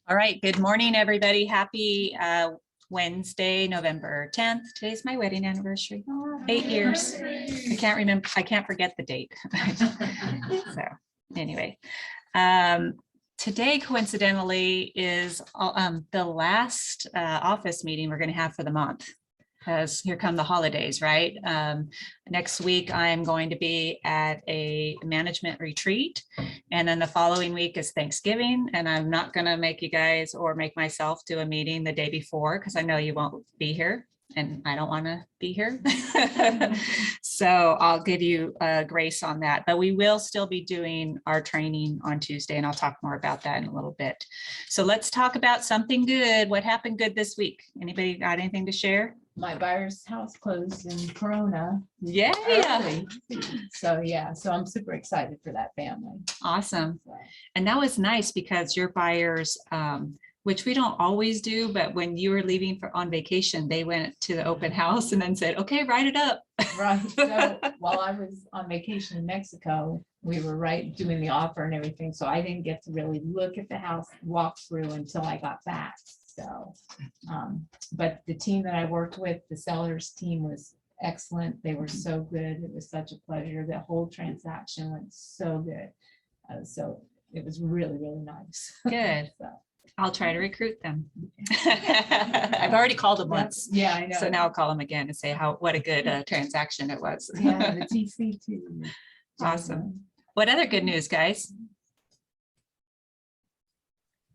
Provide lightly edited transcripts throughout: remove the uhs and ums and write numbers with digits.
All right, good morning, everybody. Happy Wednesday, November 10th. Today's my wedding anniversary. 8 years. I can't remember, I can't forget the date. So anyway, today coincidentally is the last office meeting we're going to have for the month, because here come the holidays, right? Next week, I'm going to be at a management retreat. And then the following week is Thanksgiving. And I'm not going to make you guys or make myself do a meeting the day before, because I know you won't be here and I don't want to be here. So I'll give you grace on that. But we will still be doing our training on Tuesday, and I'll talk more about that in a little bit. So let's talk about something good. What happened good this week? Anybody got anything to share? My buyer's house closed in Corona. Yeah. Early. So yeah, so I'm super excited for that family. Awesome. So, And that was nice because your buyers, which we don't always do, but when you were leaving on vacation, they went to the open house and then said, okay, write it up. right. So while I was on vacation in Mexico, we were doing the offer and everything. So I didn't get to really look at the house, walk through until I got back. So, but the team that I worked with, the sellers team, was excellent. They were so good. It was such a pleasure. The whole transaction went so good. So it was really, really nice. Good. So, I'll try to recruit them. I've already called them once. yeah, I know. So now I'll call them again and say what a good transaction it was. Yeah, the TC too. Awesome. What other good news, guys?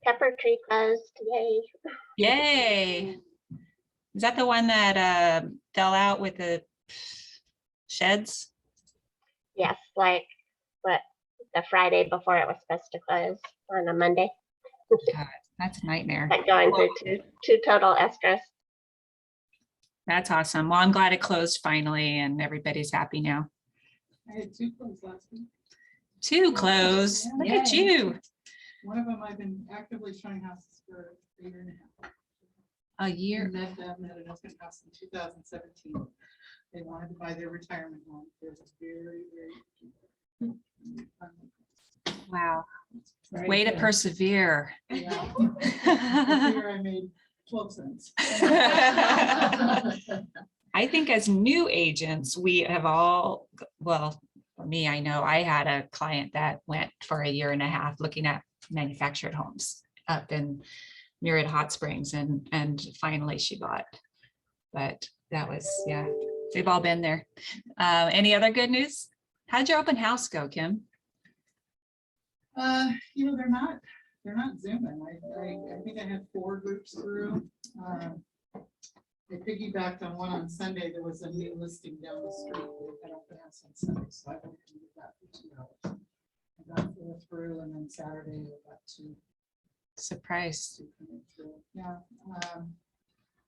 Pepper tree closed today. Yay. Is that the one that fell out with the sheds? Yes, like the Friday before it was supposed to close on a Monday. God, that's a nightmare. Like going through two total escrows. That's awesome. Well, I'm glad it closed finally and everybody's happy now. I had 2 closed last week. 2 closed. Look at you. One of them I've been actively showing houses for a year and a half. A year. Met them at an open house in 2017. They wanted to buy their retirement home. It was very, very Wow. Very Way to good. persevere. yeah. I figure I made 12 cents. I think as new agents, we have all, well, for me, I know I had a client that went for a year and a half looking at manufactured homes up in Myriad Hot Springs, and finally she bought. But that was, yeah, we've all been there. Any other good news? How'd your open house go, Kim? You know, they're not zooming. I think I had 4 groups through. They piggybacked on one on Sunday. There was a new listing down the street. They had open house on Sunday, so I went and did that for 2 hours. I got 4 through, and then Saturday I got 2. Surprise. 2 coming through. Yeah.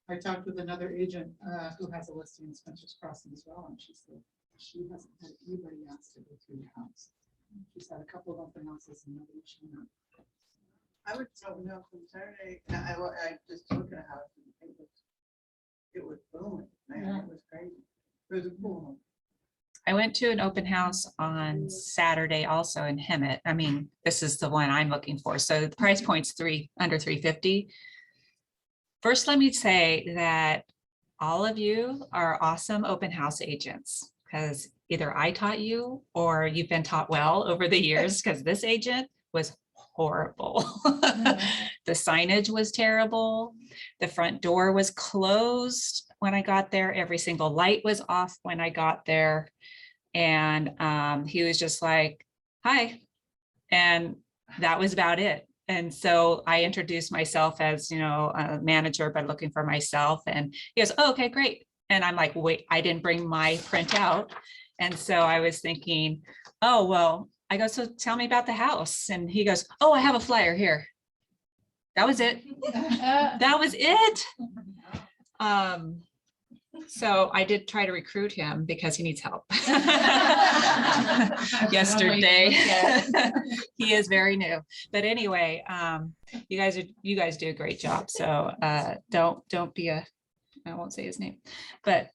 I talked with another agent who has a listing in Spencer's Crossing as well, and she said she hasn't had anybody ask to go through the house. She's had a couple of open houses and nobody showing up. I would tell no from Saturday. I just looked at a house and it was booming. Man, it was crazy. It was a cool home. I went to an open house on Saturday also in Hemet. I mean, this is the one I'm looking for. So the price point's under 350. First, let me say that all of you are awesome open house agents, because either I taught you or you've been taught well over the years, because this agent was horrible. The signage was terrible. The front door was closed when I got there. Every single light was off when I got there. And he was just like, hi. And that was about it. And so I introduced myself as, you know, a manager, but looking for myself. And he goes, oh, okay, great. And I'm like, wait, I didn't bring my printout. And so I was thinking, oh, well, I go, so tell me about the house. And he goes, oh, I have a flyer here. That was it. That was it. So I did try to recruit him because he needs help. Yesterday. He is very new. But anyway, you guys do a great job. So don't be I won't say his name, but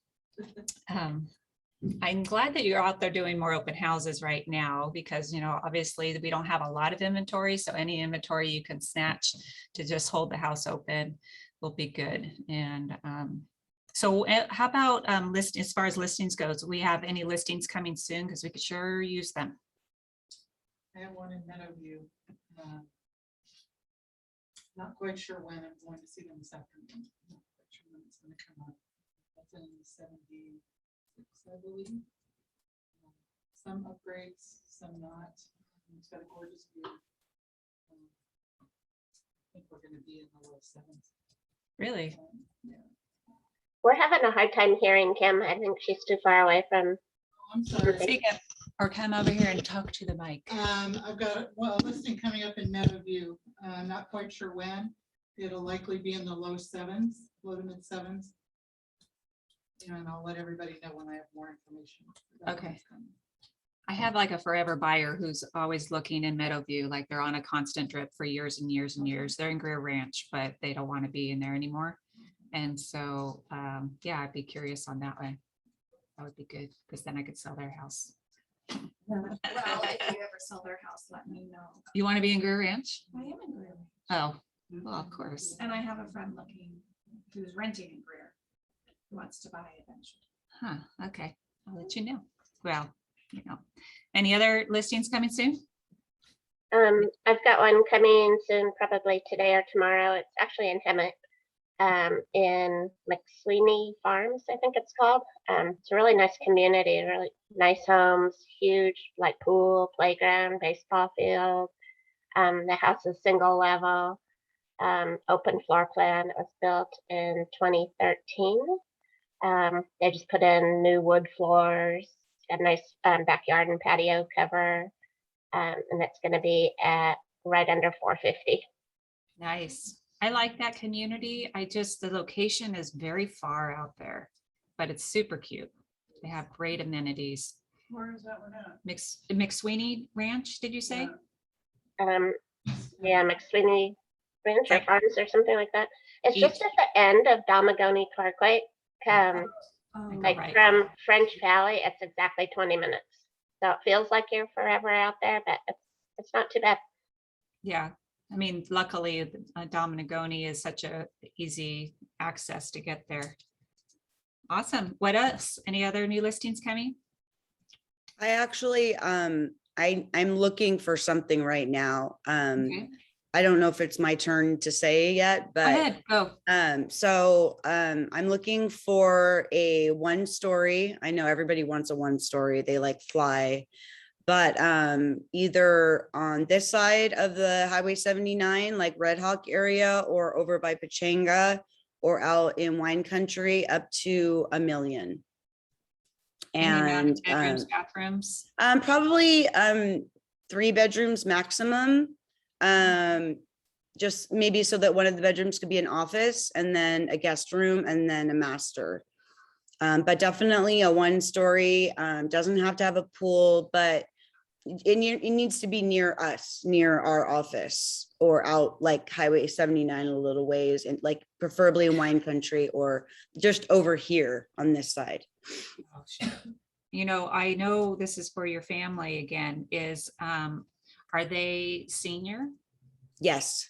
I'm glad that you're out there doing more open houses right now because, obviously we don't have a lot of inventory. So any inventory you can snatch to just hold the house open will be good. And so how about as far as listings goes, we have any listings coming soon? Because we could sure use them. I have one in Meadowview. Not quite sure when. I'm going to see them this afternoon. Not quite sure when it's gonna come up. That's in 76, I believe. Some upgrades, some not. It's got a gorgeous view. I think we're gonna be in the low sevens. Really? Yeah. We're having a hard time hearing Kim. I think she's too far away from. I'm sorry. Speak up or come over here and talk to the mic. I've got, well, a listing coming up in Meadowview. Not quite sure when. It'll likely be in the low sevens, low to mid sevens. And I'll let everybody know when I have more information. about Okay. what's coming. I have like a forever buyer who's always looking in Meadowview, like they're on a constant drip for years and years and years. They're in Greer Ranch, but they don't want to be in there anymore. And so, yeah, I'd be curious on that one. That would be good because then I could sell their house. Well, if you ever sell their house, let me know. You want to be in Greer Ranch? I am in Greer. Oh, well, of course. And I have a friend looking, who's renting in Greer, who wants to buy eventually. Huh, okay. I'll let you know. Well, any other listings coming soon? I've got one coming soon, probably today or tomorrow. It's actually in Hemet, in McSweeney Farms, I think it's called. It's a really nice community, really nice homes, huge like pool, playground, baseball field. The house is single level, open floor plan. It was built in 2013. They just put in new wood floors, got a nice backyard and patio cover, and it's going to be at right under 450. Nice. I like that community. The location is very far out there, but it's super cute. They have great amenities. Where is that one at? McSweeney Ranch, did you say? Yeah, McSweeney Ranch or Right. Farms or something like that. It's Each- just at the end of Domagony Parkway. Like Right. from French Valley, it's exactly 20 minutes. So it feels like you're forever out there, but it's not too bad. Yeah. I mean, luckily, Dominagoni is such a easy access to get there. Awesome. What else? Any other new listings coming? I actually, I'm looking for something right now. Okay. I don't know if it's my turn to say yet, Go but ahead, go. I'm looking for a 1-story. I know everybody wants a 1-story. They like fly, but either on this side of the Highway 79, like Red Hawk area, or over by Pachanga, or out in wine country, up to $1 million. Any amount of And bedrooms, bathrooms? probably 3 bedrooms maximum. Just maybe so that one of the bedrooms could be an office, and then a guest room, and then a master. But definitely a 1-story. Doesn't have to have a pool, but it needs to be near us, near our office, or out like Highway 79 a little ways, and like preferably in wine country, or just over here on this side. Oh, sure. I know this is for your family again, are they senior? Yes.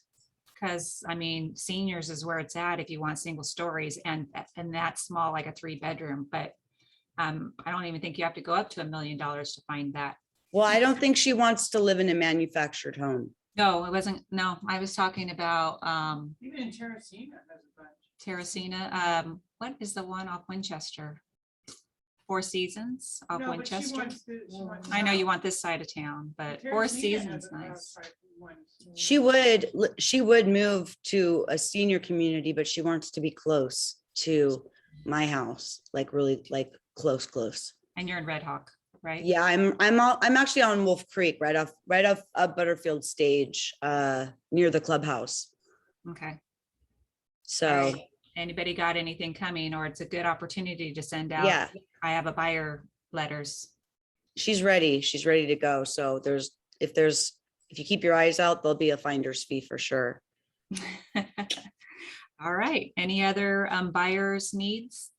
Because I mean, seniors is where it's at if you want single stories and that small, like a 3-bedroom, but I don't even think you have to go up to $1 million to find that. Well, I don't think she wants to live in a manufactured home. No, it wasn't. No, I was talking about Even in Terracina has a bunch. Terracina. What is the one off Winchester? Four Seasons off No, but she Winchester. wants I know you want this side of town, but Four Terracina Seasons has a nice. type one. She would move to a senior community, but she wants to be close to my house, like really like close. And you're in Red Hawk, right? Yeah, I'm actually on Wolf Creek, right off Butterfield Stage, near the clubhouse. Okay. So All right. Anybody got anything coming, or it's a good opportunity to send out? yeah, I have a buyer letters. she's ready. She's ready to go. So if you keep your eyes out, there'll be a finder's fee for sure. All right. Any other buyers needs?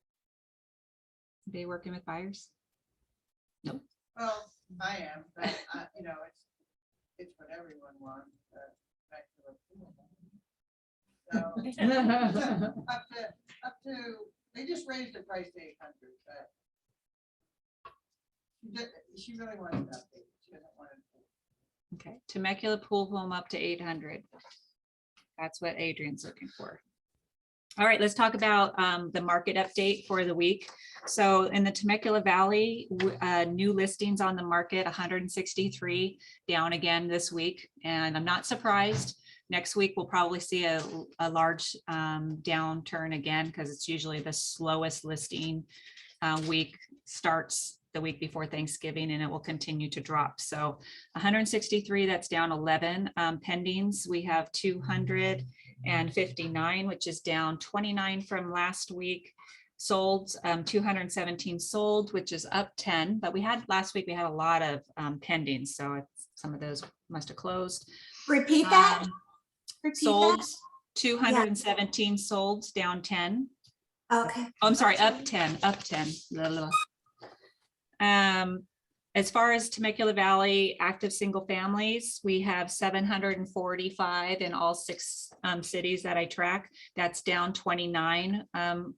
They working with buyers? Well, I am, but, you know, it's what everyone wants, but back to the pool. So, up to, they just raised the price to 800, but she really wanted to update. She doesn't want it. Okay, Temecula pool home up to 800. That's what Adrian's looking for. All right, let's talk about the market update for the week. So in the Temecula Valley, new listings on the market, 163, down again this week. And I'm not surprised. Next week, we'll probably see a large downturn again, because it's usually the slowest listing week, starts the week before Thanksgiving, and it will continue to drop. So 163, that's down 11. Pendings, we have 259, which is down 29 from last week. Sold, 217 sold, which is up 10, but last week we had a lot of pendings, so some of those must have closed. Repeat that. Repeat Sold, that. 217 sold, down 10. Okay. Oh, I'm sorry, up 10, up 10. Blah, blah. As far as Temecula Valley active single families, we have 745 in all 6 cities that I track. That's down 29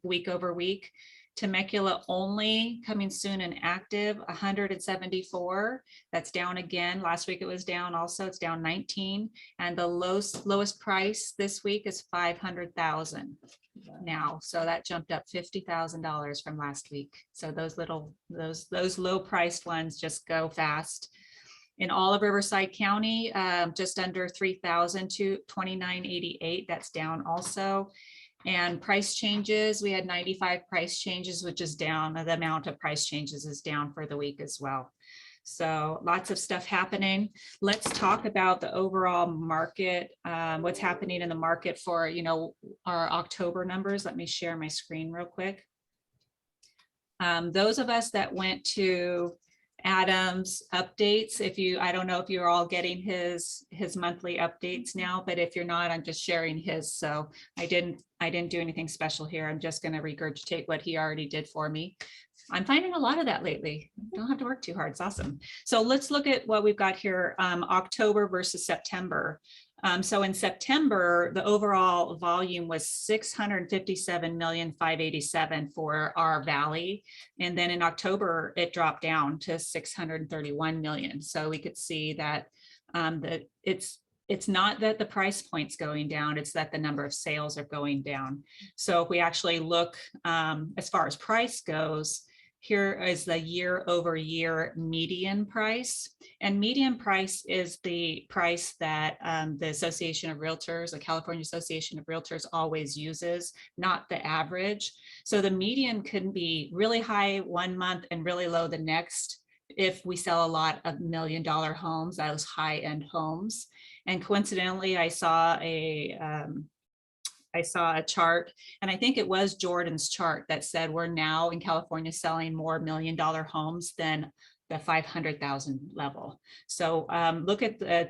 week over week. Temecula only coming soon and active, 174. That's down again. Last week it was down also. It's down 19. And the lowest price this week is 500,000 now. So that jumped up $50,000 from last week. So those low priced ones just go fast. In all of Riverside County, just under 3,000 to 2988. That's down also. And price changes, we had 95 price changes, which is down. The amount of price changes is down for the week as well. So lots of stuff happening. Let's talk about the overall market, what's happening in the market for, our October numbers. Let me share my screen real quick. Those of us that went to Adam's updates, I don't know if you're all getting his monthly updates now, but if you're not, I'm just sharing his. So I didn't do anything special here. I'm just going to regurgitate what he already did for me. I'm finding a lot of that lately. Don't have to work too hard. It's awesome. So let's look at what we've got here, October versus September. So in September, the overall volume was 657,587 for our valley. And then in October, it dropped down to 631 million. So we could see that it's not that the price point's going down, it's that the number of sales are going down. So if we actually look as far as price goes, here is the year over year median price. And median price is the price that the Association of Realtors, the California Association of Realtors always uses, not the average. So the median can be really high one month and really low the next if we sell a lot of $1 million homes, those high-end homes. And coincidentally, I saw a chart, and I think it was Jordan's chart that said we're now in California selling more $1 million homes than the 500,000 level. So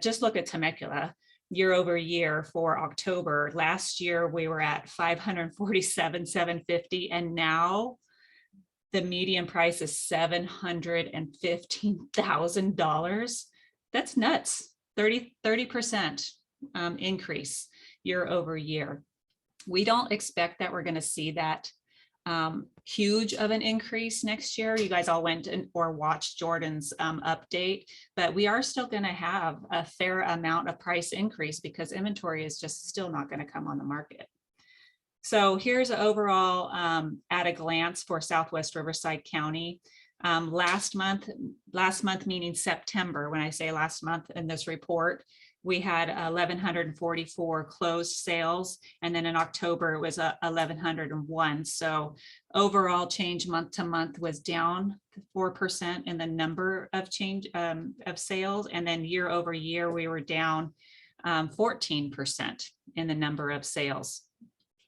just look at Temecula year over year for October. Last year we were at 547,750, and now the median price is $715,000. That's nuts. 30% increase year over year. We don't expect that we're going to see that huge of an increase next year. You guys all went or watched Jordan's update, but we are still going to have a fair amount of price increase because inventory is just still not going to come on the market. So here's an overall at a glance for Southwest Riverside County. Last month meaning September, when I say last month in this report, we had 1,144 closed sales, and then in October it was 1,101. So overall change month to month was down 4% in the number of change of sales, and then year over year we were down 14% in the number of sales.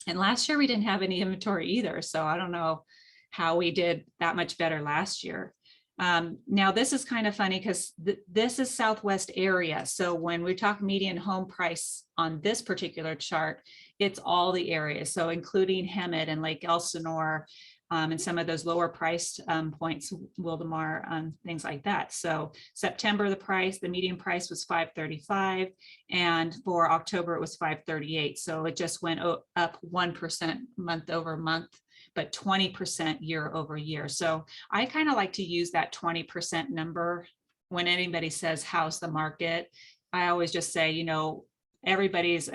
And last year we didn't have any inventory either, so I don't know how we did that much better last year. Now this is kind of funny because this is Southwest area. So when we talk median home price on this particular chart, it's all the areas. So including Hemet and Lake Elsinore, and some of those lower priced points, Wildemar, things like that. So September, the median price was $535, and for October it was $538. So it just went up 1% month over month, but 20% year over year. So I kind of like to use that 20% number when anybody says how's the market. I always just say, you know, everybody's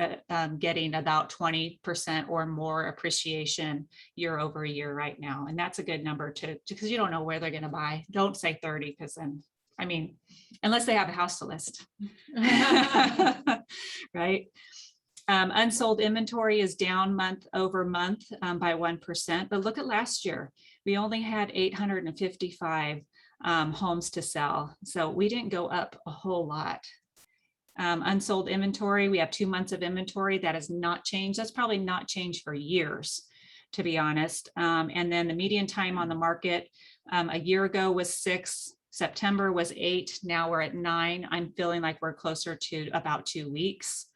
getting about 20% or more appreciation year over year right now. And that's a good number to, because you don't know where they're going to buy. Don't say 30, because then, I mean, unless they have a house to list, right? Unsold inventory is down month over month by 1%. But look at last year, we only had 855 homes to sell. So we didn't go up a whole lot. Unsold inventory, we have 2 months of inventory. That has not changed. That's probably not changed for years, to be honest. And then the median time on the market a year ago was 6, September was 8, now we're at 9. I'm feeling like we're closer to about 2 weeks.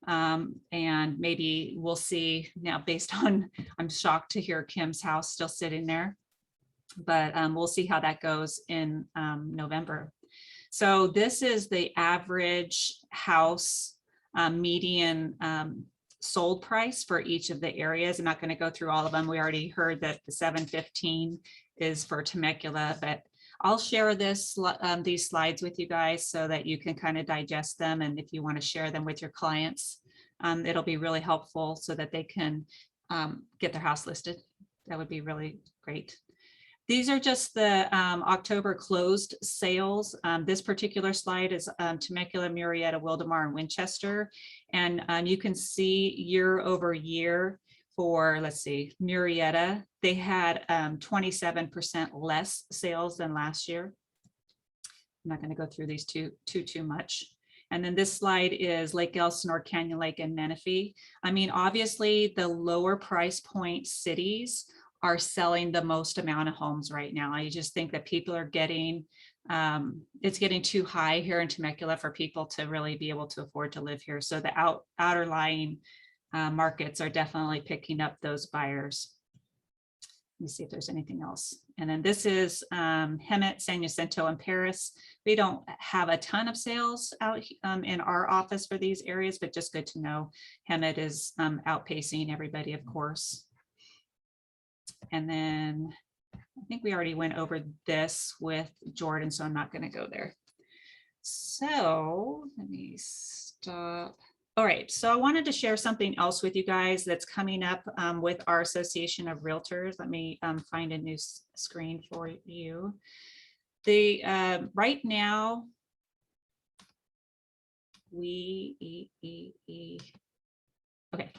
And maybe we'll see now based on, I'm shocked to hear Kim's house still sitting there, but we'll see how that goes in November. So this is the average house median sold price for each of the areas. I'm not going to go through all of them. We already heard that the 715 is for Temecula, but I'll share these slides with you guys so that you can kind of digest them. And if you want to share them with your clients, it'll be really helpful so that they can get their house listed. That would be really great. These are just the October closed sales. This particular slide is Temecula, Murrieta, Wildemar, and Winchester. And you can see year over year for, let's see, Murrieta, they had 27% less sales than last year. I'm not going to go through these too much. And then this slide is Lake Elsinore, Canyon Lake, and Menifee. I mean, obviously the lower price point cities are selling the most amount of homes right now. I just think that people are getting, it's getting too high here in Temecula for people to really be able to afford to live here. So the outer lying markets are definitely picking up those buyers. Let me see if there's anything else. And then this is Hemet, San Jacinto, and Paris. We don't have a ton of sales out in our office for these areas, but just good to know Hemet is outpacing everybody, of course. And then I think we already went over this with Jordan, so I'm not going to go there. So let me stop. All right, so I wanted to share something else with you guys that's coming up with our Association of Realtors. Let me find a new screen for you. Right now, okay,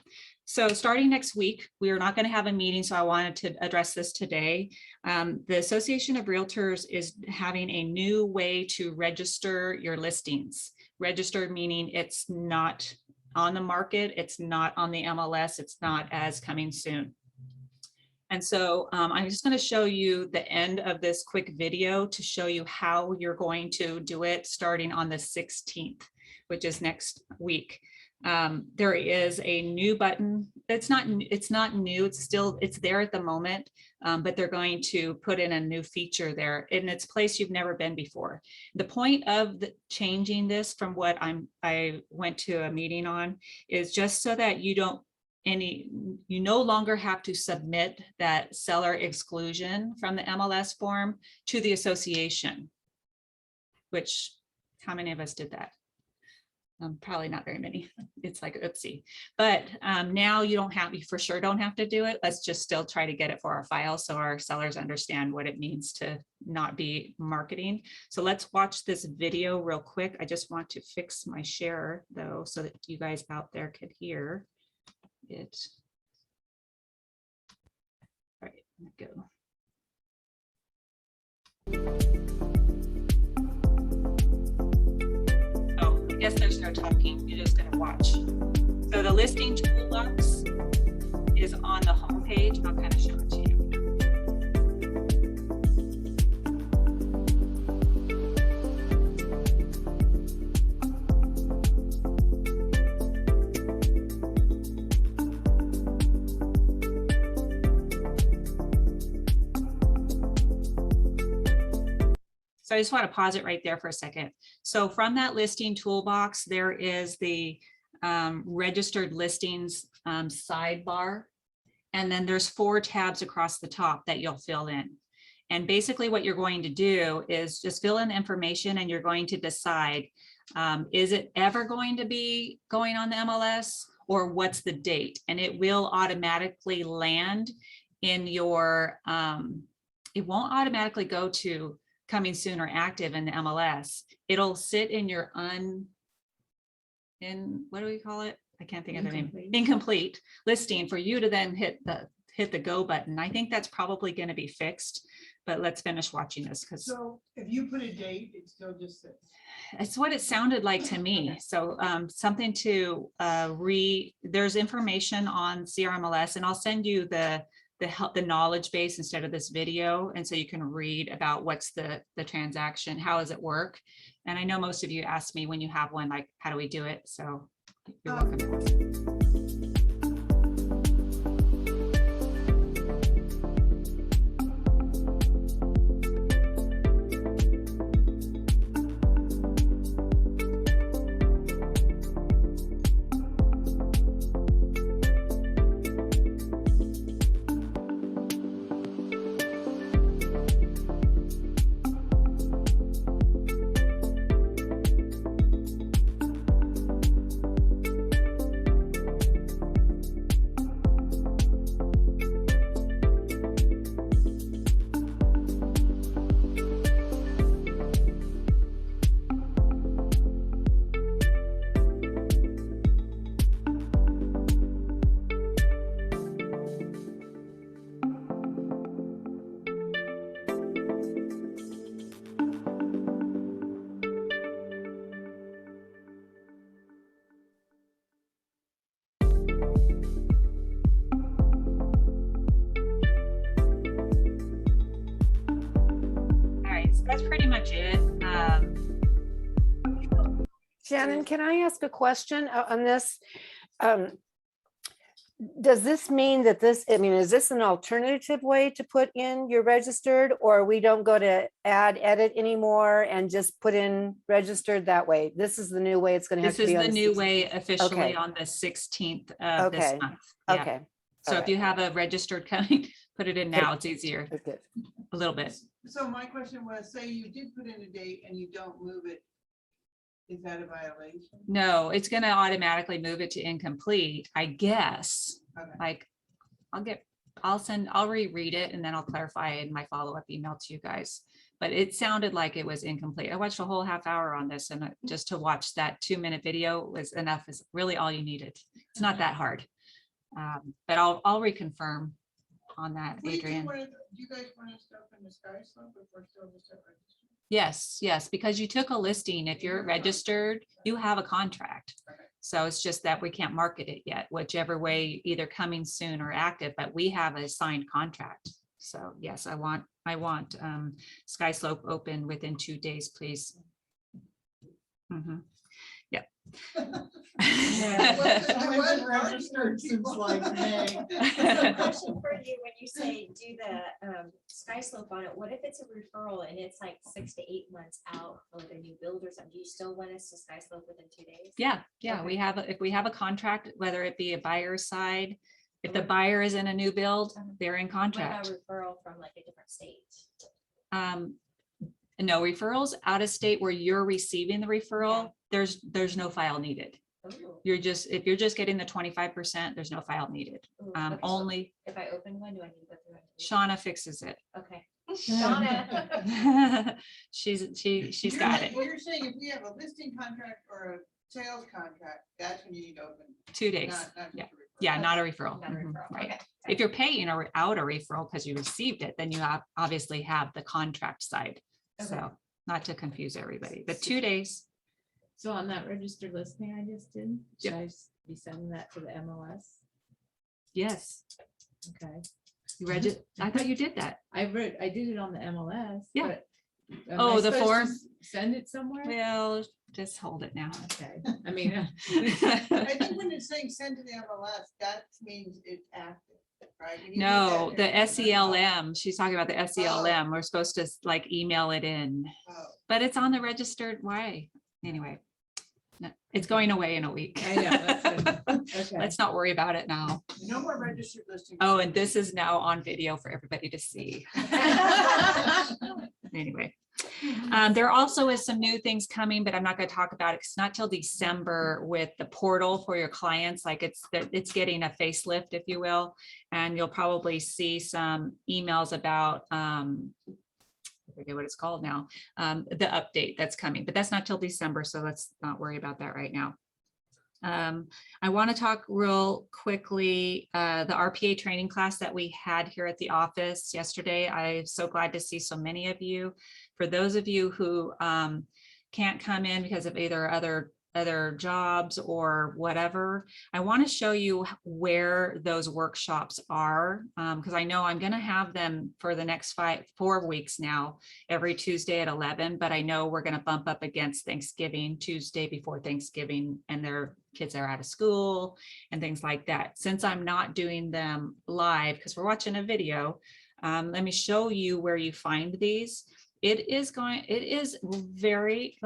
so starting next week, we are not going to have a meeting, so I wanted to address this today. The Association of Realtors is having a new way to register your listings. Registered meaning it's not on the market, it's not on the MLS, it's not as coming soon. And so I'm just going to show you the end of this quick video to show you how you're going to do it starting on the 16th, which is next week. There is a new button. It's not new. It's there at the moment, but they're going to put in a new feature there in its place you've never been before. The point of changing this from what I went to a meeting on is just so that you no longer have to submit that seller exclusion from the MLS form to the association, which how many of us did that? Probably not very many. It's like, oopsie. But now you for sure don't have to do it. Let's just still try to get it for our file so our sellers understand what it means to not be marketing. So let's watch this video real quick. I just want to fix my share though, so that you guys out there could hear it. All right, go. I guess there's no talking, you're just going to watch. So the listing toolbox is on the home page. I'll kind of show it to you. So I just want to pause it right there for a second. So from that listing toolbox, there is the registered listings sidebar. And then there's 4 tabs across the top that you'll fill in. And basically what you're going to do is just fill in the information and you're going to decide, is it ever going to be going on the MLS or what's the date? And it will automatically land in your, it won't automatically go to coming soon or active in the MLS. It'll sit in your what do we call it? I can't think of the name. Incomplete listing for you to then hit the go button. I think that's probably going to be fixed, but let's finish watching this because So if you put a date, it still just says. it's what it sounded like to me. So something to there's information on CRMLS, and I'll send you the knowledge base instead of this video. And so you can read about what's the transaction, how does it work? And I know most of you ask me when you have one, like, how do we do it? So you're welcome. That's pretty much it. Shannon, can I ask a question on this? Does this mean that is this an alternative way to put in your registered, or we don't go to add, edit anymore and just put in registered that way? This is the new way it's going to have This to be is on the new way officially Okay. on the 16th of this Okay. month. Yeah. Okay. So All if you have a registered coming, put it in now. It's easier Okay. a little bit. So my question was, say you did put in a date and you don't move it, is that a violation? No, it's going to automatically move it to incomplete, I guess. Okay. Like I'll reread it and then I'll clarify in my follow-up email to you guys. But it sounded like it was incomplete. I watched a whole half hour on this, and just to watch that 2-minute video was enough. Is really all you needed. It's not that hard. But I'll reconfirm on that, Adrian. Do you guys want us to open the Sky Slope if we're still just at registry? Yes, because you took a listing. If you're registered, you have a contract. Okay. So it's just that we can't market it yet, whichever way, either coming soon or active, but we have a signed contract. So yes, I want Sky Slope open within 2 days, please. Mhm. Yeah. I wasn't registered since like May. So question for you, when you say do the Sky Slope on it, what if it's a referral and it's like 6 to 8 months out of a new build or something? Do you still want us to Sky Slope within 2 days? Yeah. Okay. If we have a contract, whether it be a buyer's side, if the buyer is in a new build, they're in What about contract. referral from like a different state? No referrals out of state where you're receiving the referral, there's no file needed. Ooh, If you're just getting the 25%, there's no file needed. ooh, okay, so Only if I open one, do I need to go through? it? Shauna fixes it. Okay. Shauna. She's got it. You're saying if we have a listing contract or a sales contract, that's when you need to open. 2 days. Not Yeah. just a referral. Yeah, not a referral. Not a Mhm, referral. Right. Okay. If you're paying out a referral because you received it, then you obviously have the contract side. Okay. So not to confuse everybody, but 2 days. So on that registered listing I just did, Yep. should I be sending that to the MLS? Yes. Okay. You read it. I thought you did that. I did it on the MLS. Yeah. but am Oh, I the supposed to form? Send it somewhere? Well, just hold it now. Okay, I mean, I think when it's saying send to the MLS, that means it's active. Friday. You No, did the that. SELM, she's talking about the SELM. We're supposed to like email it in, Oh, but it's on the registered way. Anyway, no, it's going away in a week. I know, that's good. Okay. Let's not worry about it now. no more registered listings. Oh, and this is now on video for everybody to see. Anyway, there also is some new things coming, but I'm not going to talk about it. It's not till December with the portal for your clients. Like it's getting a facelift, if you will, and you'll probably see some emails about I forget what it's called now, the update that's coming, but that's not till December, so let's not worry about that right now. I want to talk real quickly, the RPA training class that we had here at the office yesterday. I'm so glad to see so many of you. For those of you who can't come in because of either other jobs or whatever, I want to show you where those workshops are, because I know I'm going to have them for the next 4 weeks now, every Tuesday at 11, but I know we're going to bump up against Thanksgiving, Tuesday before Thanksgiving, and their kids are out of school and things like that. Since I'm not doing them live because we're watching a video, let me show you where you find these. It is very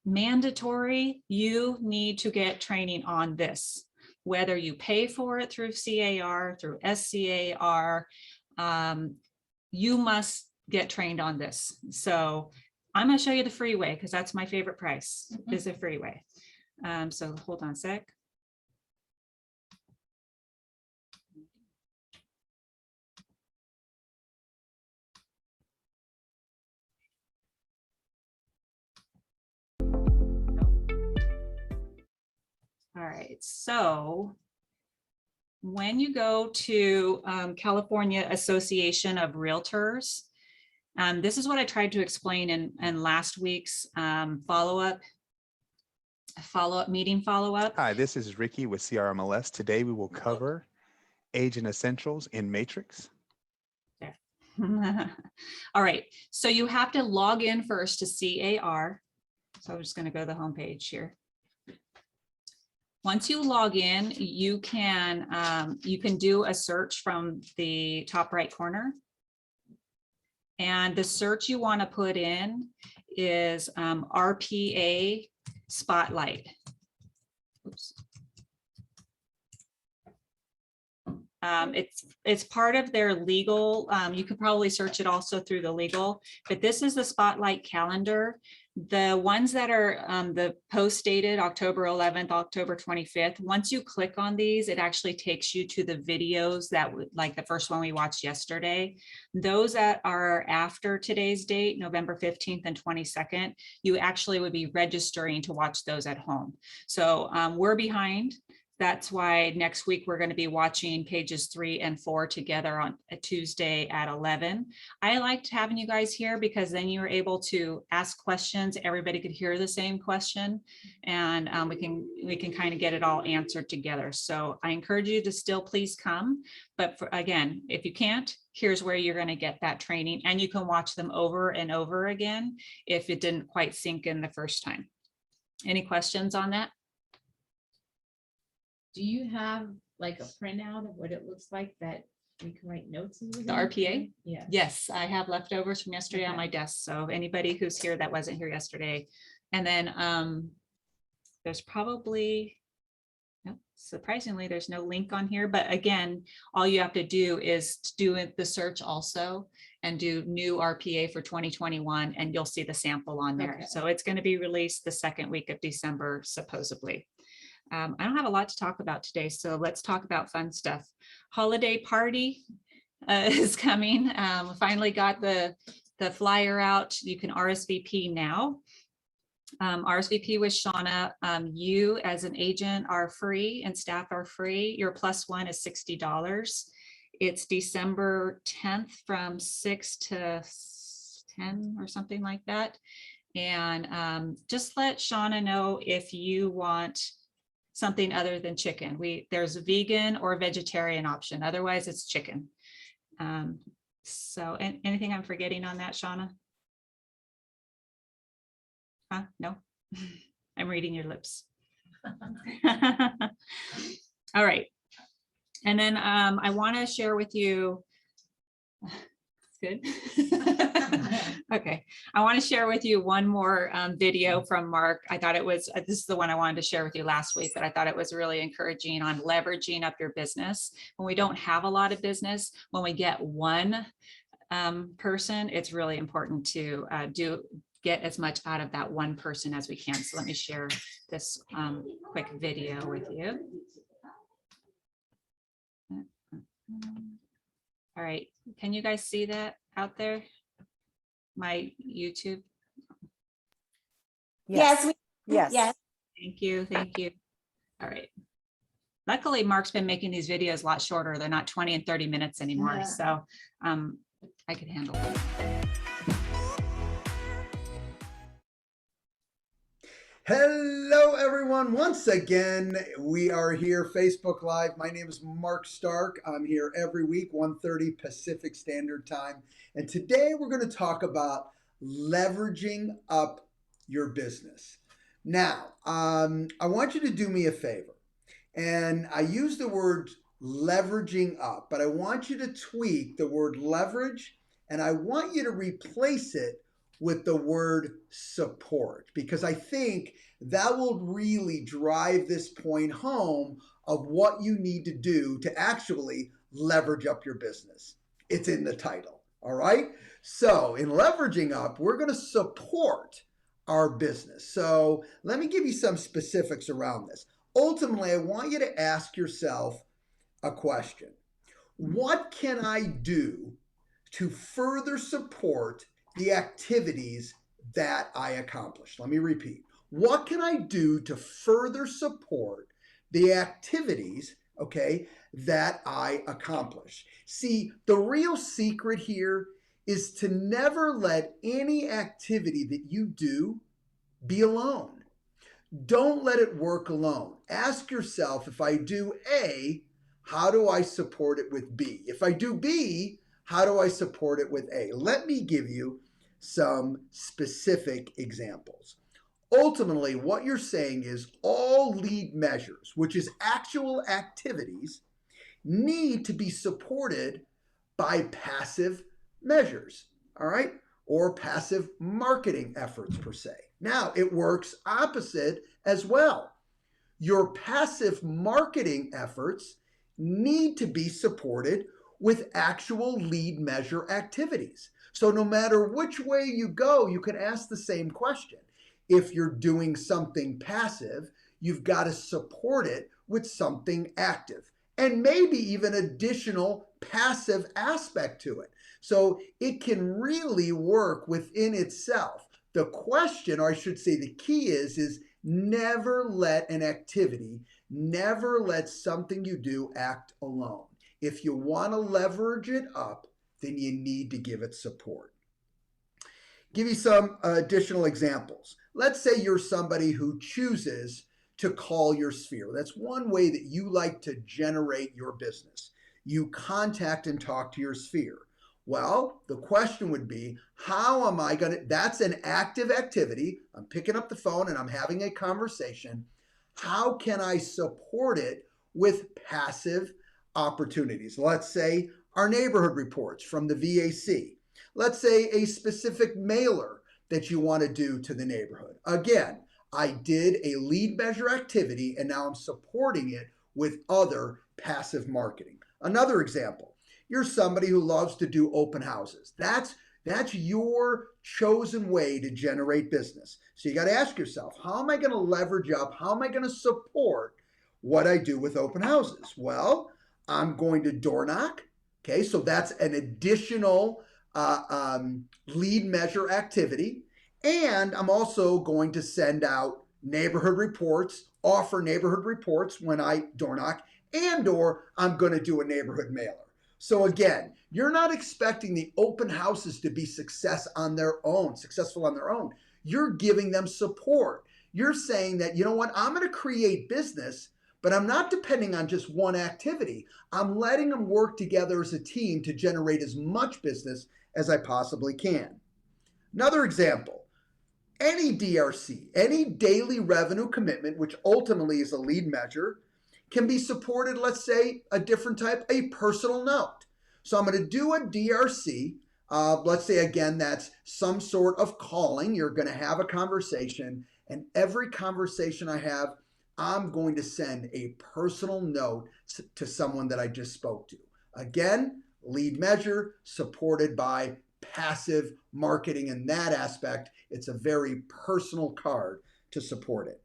mandatory. You need to get training on this, whether you pay for it through CAR, through SCAR, you must get trained on this. So I'm going to show you the freeway because that's my favorite price, is a freeway. So hold on a sec. All right, so when you go to California Association of Realtors, this is what I tried to explain in last week's follow-up meeting follow-up. Hi, this is Ricky with CRMLS. Today we will cover agent essentials in Matrix. All right, so you have to log in first to CAR. So I'm just going to go to the homepage here. Once you log in, you can do a search from the top right corner. And the search you want to put in is RPA Spotlight. Oops. It's part of their legal. You could probably search it also through the legal, but this is the Spotlight calendar. The ones that are the post dated October 11th, October 25th, once you click on these, it actually takes you to the videos that would, like the first one we watched yesterday. Those that are after today's date, November 15th and 22nd, you actually would be registering to watch those at home. So we're behind. That's why next week we're going to be watching pages 3 and 4 together on a Tuesday at 11. I liked having you guys here because then you were able to ask questions. Everybody could hear the same question, and we can kind of get it all answered together. So I encourage you to still please come. But again, if you can't, here's where you're going to get that training, and you can watch them over and over again if it didn't quite sink in the first time. Any questions on that? Do you have like a printout of what it looks like that we can write notes in? The RPA? Yeah. Yes, I have leftovers from yesterday on my desk. So anybody who's here that wasn't here yesterday. And then there's probably, no, surprisingly, there's no link on here. But again, all you have to do is do the search also and do new RPA for 2021, and you'll see the sample on there. Okay. So it's going to be released the second week of December, supposedly. I don't have a lot to talk about today, so let's talk about fun stuff. Holiday party is coming. Finally got the flyer out. You can RSVP now. RSVP with Shauna. You as an agent are free and staff are free. Your +1 is $60. It's December 10th from 6 to 10 or something like that. And just let Shauna know if you want something other than chicken. There's a vegan or vegetarian option. Otherwise, it's chicken. So anything I'm forgetting on that, Shauna? Huh? No, I'm reading your lips. All right. And then I want to share with you. Good. Okay. I want to share with you one more video from Mark. I thought it was, this is the one I wanted to share with you last week, but I thought it was really encouraging on leveraging up your business. When we don't have a lot of business, when we get one person, it's really important to get as much out of that one person as we can. So let me share this quick video with you. All right, can you guys see that out there? My YouTube? Yes, we, Yes. yes. Thank you, thank you. All right. Luckily, Mark's been making these videos a lot shorter. They're not 20 and 30 minutes anymore, Yeah. so I could handle it. Hello, everyone. Once again, we are here, Facebook Live. My name is Mark Stark. I'm here every week, 1:30 Pacific Standard Time. And today we're going to talk about leveraging up your business. Now, I want you to do me a favor. And I use the word leveraging up, but I want you to tweak the word leverage, and I want you to replace it with the word support, because I think that will really drive this point home of what you need to do to actually leverage up your business. It's in the title, all right? So in leveraging up, we're going to support our business. So let me give you some specifics around this. Ultimately, I want you to ask yourself a question. What can I do to further support the activities that I accomplish? Let me repeat. What can I do to further support the activities, okay, that I accomplish? See, the real secret here is to never let any activity that you do be alone. Don't let it work alone. Ask yourself, if I do A, how do I support it with B? If I do B, how do I support it with A? Let me give you some specific examples. Ultimately, what you're saying is all lead measures, which is actual activities, need to be supported by passive measures, all right? Or passive marketing efforts per se. Now, it works opposite as well. Your passive marketing efforts need to be supported with actual lead measure activities. So no matter which way you go, you can ask the same question. If you're doing something passive, you've got to support it with something active, and maybe even additional passive aspect to it. So it can really work within itself. The question, or I should say the key is never let an activity, never let something you do act alone. If you want to leverage it up, then you need to give it support. Give you some additional examples. Let's say you're somebody who chooses to call your sphere. That's one way that you like to generate your business. You contact and talk to your sphere. Well, the question would be, how am I going to, that's an active activity. I'm picking up the phone and I'm having a conversation. How can I support it with passive opportunities? Let's say our neighborhood reports from the VAC. Let's say a specific mailer that you want to do to the neighborhood. Again, I did a lead measure activity and now I'm supporting it with other passive marketing. Another example, you're somebody who loves to do open houses. That's your chosen way to generate business. So you got to ask yourself, how am I going to leverage up? How am I going to support what I do with open houses? Well, I'm going to door knock. Okay, so that's an additional lead measure activity. And I'm also going to send out neighborhood reports, offer neighborhood reports when I door knock, and or I'm going to do a neighborhood mailer. So again, you're not expecting the open houses to be successful on their own. You're giving them support. You're saying that, you know what, I'm going to create business, but I'm not depending on just one activity. I'm letting them work together as a team to generate as much business as I possibly can. Another example, any DRC, any daily revenue commitment, which ultimately is a lead measure, can be supported, let's say, a different type, a personal note. So I'm going to do a DRC. Let's say, again, that's some sort of calling. You're going to have a conversation, and every conversation I have, I'm going to send a personal note to someone that I just spoke to. Again, lead measure supported by passive marketing in that aspect. It's a very personal card to support it.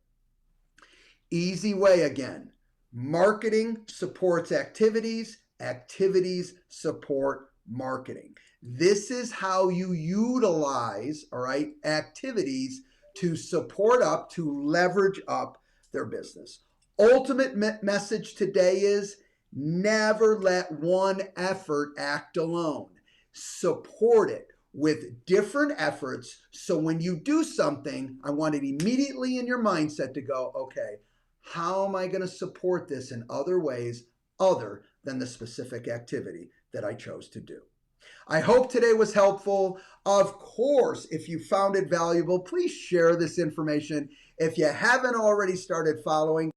Easy way again. Marketing supports activities. Activities support marketing. This is how you utilize, all right, activities to support up, to leverage up their business. Ultimate message today is never let one effort act alone. Support it with different efforts. So when you do something, I want it immediately in your mindset to go, okay, how am I going to support this in other ways other than the specific activity that I chose to do? I hope today was helpful. Of course, if you found it valuable, please share this information. If you haven't already started following.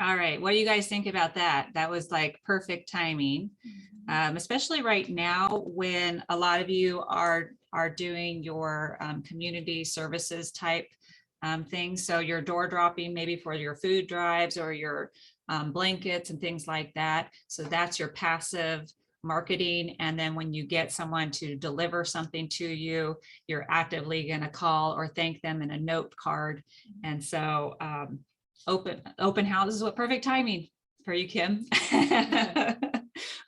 All right, what do you guys think about that? That was like perfect timing, especially right now when a lot of you are doing your community services type things. So you're door dropping maybe for your food drives or your blankets and things like that. So that's your passive marketing. And then when you get someone to deliver something to you, you're actively going to call or thank them in a note card. And so open houses, what perfect timing for you, Kim,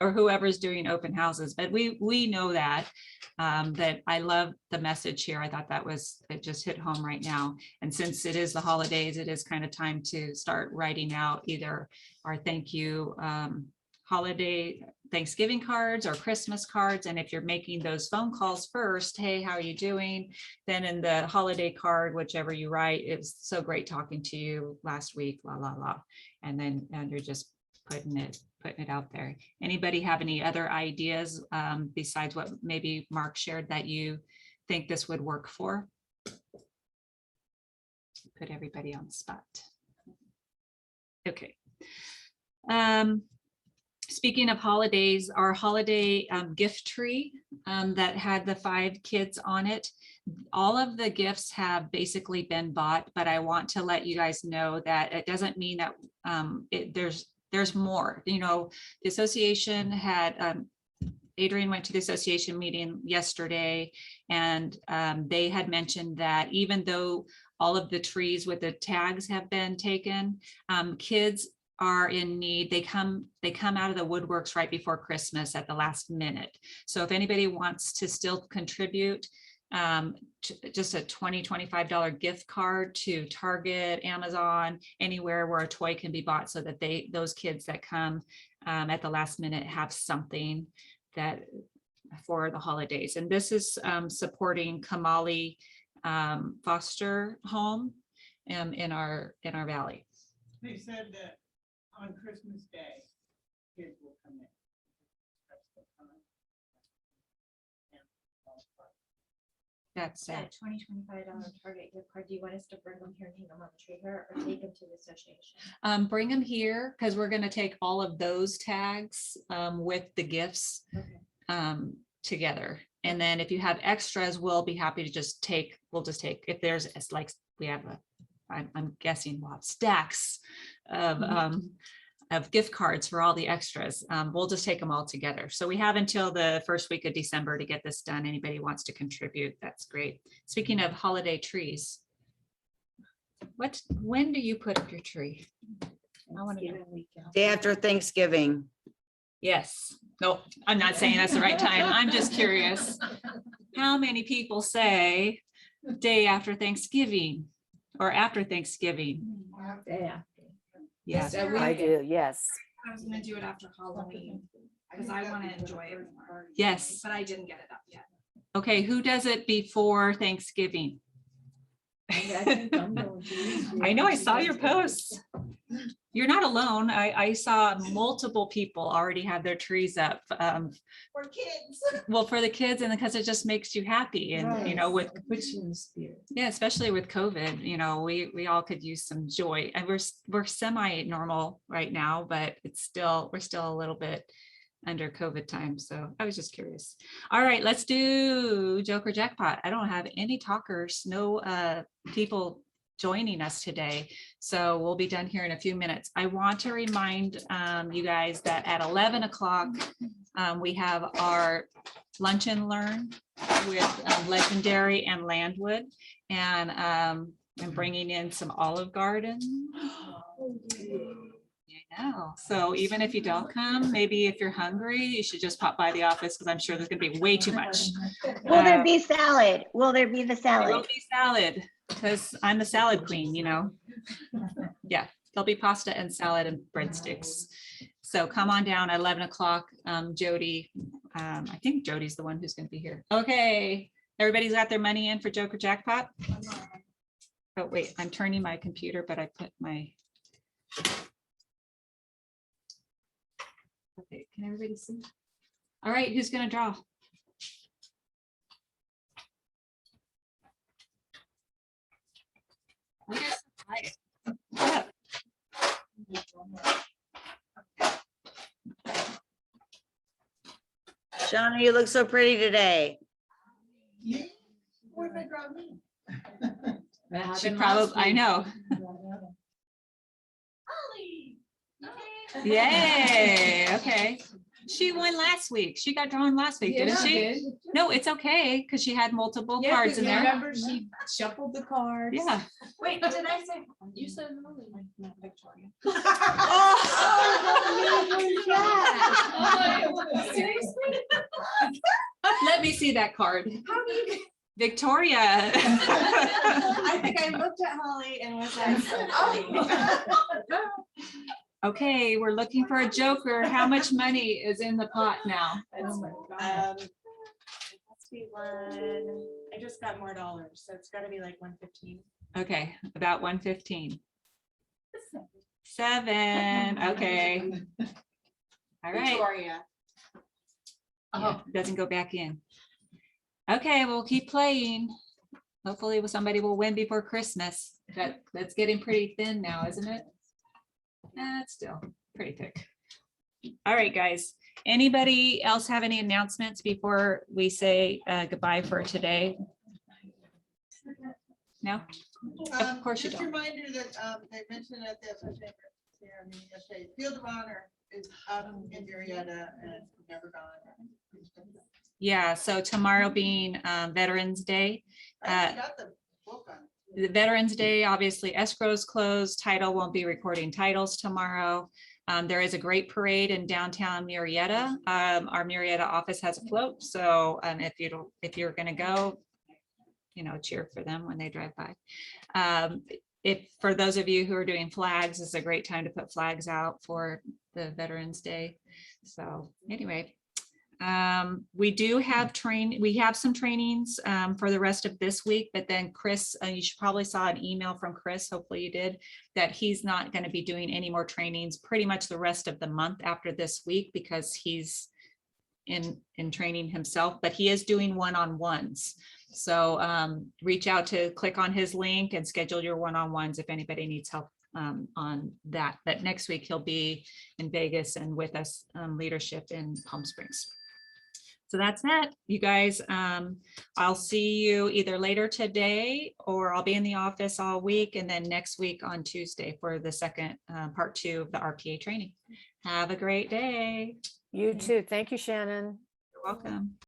or whoever's doing open houses. But we know that I love the message here. I thought it just hit home right now. And since it is the holidays, it is kind of time to start writing out either our thank you holiday Thanksgiving cards or Christmas cards. And if you're making those phone calls first, hey, how are you doing? Then in the holiday card, whichever you write, it was so great talking to you last week, la, la, la. And you're just putting it out there. Anybody have any other ideas besides what maybe Mark shared that you think this would work for? Put everybody on the spot. Okay. Speaking of holidays, our holiday gift tree that had the 5 kids on it, all of the gifts have basically been bought, but I want to let you guys know that it doesn't mean that there's more. You know, the association had, Adrian went to the association meeting yesterday, and they had mentioned that even though all of the trees with the tags have been taken, kids are in need. They come out of the woodworks right before Christmas at the last minute. So if anybody wants to still contribute, just a $20-25 gift card to Target, Amazon, anywhere where a toy can be bought, so that those kids that come at the last minute have something that for the holidays. And this is supporting Kamali foster home in our valley. They said that on Christmas Day, kids will come in. That's That $20-25 Target gift card, do you want us to bring them here and hang them on the tree here, or take them to the association? bring them here, because we're going to take all of those tags with the gifts together. And then if you have extras, we'll be happy to just take, if there's, it's like we have I'm guessing we'll have stacks of gift cards for all the extras. We'll just take them all together. So we have until the first week of December to get this done. Anybody wants to contribute, that's great. Speaking of holiday trees, when do you put up your tree? I want to know. Day after Thanksgiving. Yes. No, I'm not saying that's the right time. I'm just curious. How many people say day after Thanksgiving or after Thanksgiving? Yeah. Yes. I do, yes. I was gonna do it after Halloween, because I want to enjoy it more. Yes. But I didn't get it up yet. Okay, who does it before Thanksgiving? I think I'm going to. I know, I saw your posts. you're not alone. I saw multiple people already have their trees up. For kids. Well, for the kids and because it just makes you happy and, you know, with, Puts you in the spirit. yeah, especially with COVID, you know, we all could use some joy and we're semi-normal right now, but we're still a little bit under COVID time. So I was just curious. All right, let's do Joker Jackpot. I don't have any talkers, no people joining us today. So we'll be done here in a few minutes. I want to remind you guys that at 11 o'clock, we have our lunch and learn with Legendary and Landwood. And I'm bringing in some Olive Garden. I know. So even if you don't come, maybe if you're hungry, you should just pop by the office because I'm sure there's going to be way too much. Will there be salad? Will there be the There will salad? be salad because I'm the salad queen, you know. Yeah, there'll be pasta and salad and breadsticks. So come on down at 11 o'clock. Jody, I think Jody's the one who's going to be here. Okay, everybody's got their money in for Joker Jackpot. Oh wait, I'm turning my computer, but I put my. Okay, can everybody see? All right, who's going to draw? Yeah. Shauna, you look so pretty today. Where'd they draw me? She probably, I know. Yay, okay. She won last week. She got drawn last week, didn't she? No, it's okay, because she had multiple cards in there. Remember, she shuffled the cards. Yeah. Wait, did I say, you said Lily, not Victoria. Seriously? Let me see that card. How do you? Victoria. I think I looked at Holly and was like, oh. Okay, we're looking for a joker. How much money is in the pot now? Let's be one. I just got more dollars, so it's got to be like 115. Okay, about 115. 7. Okay. All right. Victoria. Yeah, it doesn't go back in. Okay, we'll keep playing. Hopefully somebody will win before Christmas. That's getting pretty thin now, isn't it? That's still pretty thick. All right, guys. Anybody else have any announcements before we say goodbye for today? No? Of course you Just a don't. reminder that they mentioned at the association meeting yesterday, Field of Honor is out in Marietta and it's never gone. Yeah, so tomorrow being Veterans Day. I actually got the book on. The Veterans Day, obviously escrow is closed. Title won't be recording titles tomorrow. There is a great parade in downtown Marietta. Our Marietta office has a float. So if you're going to go, you know, cheer for them when they drive by. If for those of you who are doing flags, this is a great time to put flags out for the Veterans Day. So anyway, we do have we have some trainings for the rest of this week, but then Chris, you should probably saw an email from Chris, hopefully you did, that he's not going to be doing any more trainings pretty much the rest of the month after this week because he's in training himself, but he is doing one-on-ones. So reach out to click on his link and schedule your one-on-ones if anybody needs help on that. But next week he'll be in Vegas and with us leadership in Palm Springs. So that's that, you guys. I'll see you either later today or I'll be in the office all week and then next week on Tuesday for the second part 2 of the RPA training. Have a great day. You too. Thank you, Shannon. You're welcome.